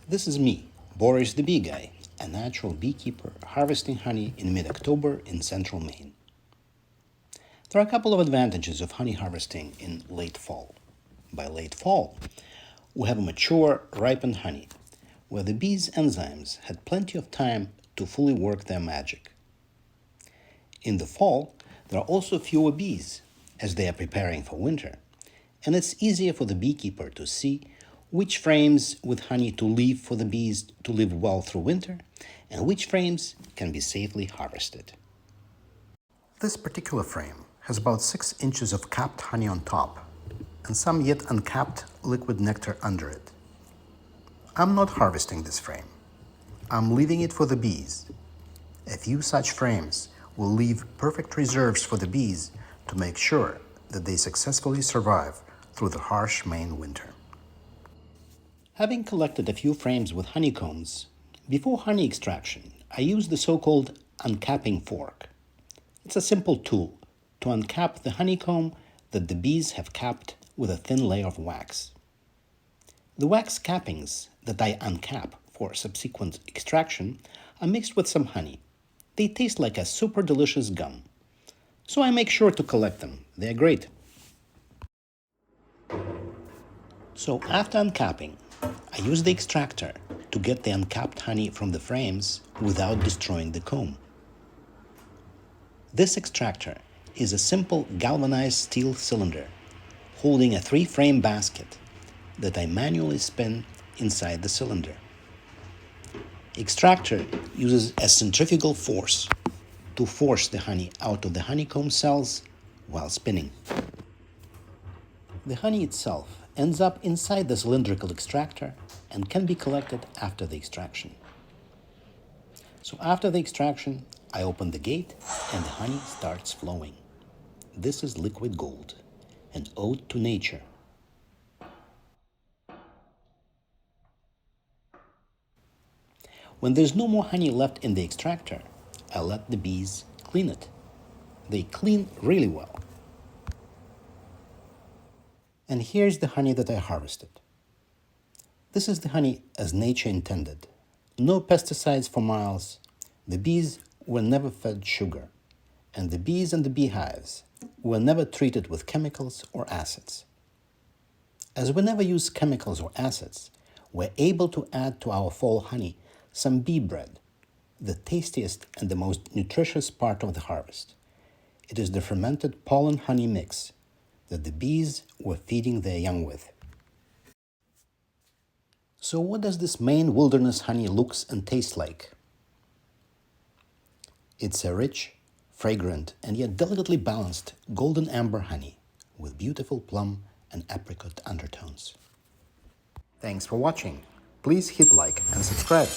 This is me, Boris the Bee Guy, a natural beekeeper harvesting honey in mid-October in Central Maine. There are a couple of advantages of honey harvesting in late fall. By late fall, we have a mature, ripened honey, where the bees' enzymes had plenty of time to fully work their magic. In the fall, there are also fewer bees, as they are preparing for winter, and it's easier for the beekeeper to see which frames with honey to leave for the bees to live well through winter, and which frames can be safely harvested. This particular frame has about 6 inches of capped honey on top, and some yet uncapped liquid nectar under it. I'm not harvesting this frame. I'm leaving it for the bees. A few such frames will leave perfect reserves for the bees to make sure that they successfully survive through the harsh Maine winter. Having collected a few frames with honeycombs, before honey extraction, I use the so-called uncapping fork. It's a simple tool to uncap the honeycomb that the bees have capped with a thin layer of wax. The wax cappings that I uncap for subsequent extraction are mixed with some honey. They taste like a super delicious gum. So I make sure to collect them. They're great. So after uncapping, I use the extractor to get the uncapped honey from the frames without destroying the comb. This extractor is a simple galvanized steel cylinder holding a 3-frame basket that I manually spin inside the cylinder. Extractor uses a centrifugal force to force the honey out of the honeycomb cells while spinning. The honey itself ends up inside the cylindrical extractor and can be collected after the extraction. So after the extraction, I open the gate and the honey starts flowing. This is liquid gold, an ode to nature. When there's no more honey left in the extractor, I let the bees clean it. They clean really well. And here's the honey that I harvested. This is the honey as nature intended. No pesticides for miles. The bees were never fed sugar. And the bees and the beehives were never treated with chemicals or acids. As we never use chemicals or acids, we're able to add to our fall honey some bee bread, the tastiest and the most nutritious part of the harvest. It is the fermented pollen honey mix that the bees were feeding their young with. So what does this Maine wilderness honey looks and tastes like? It's a rich, fragrant, and yet delicately balanced golden amber honey with beautiful plum and apricot undertones. Thanks for watching. Please hit like and subscribe.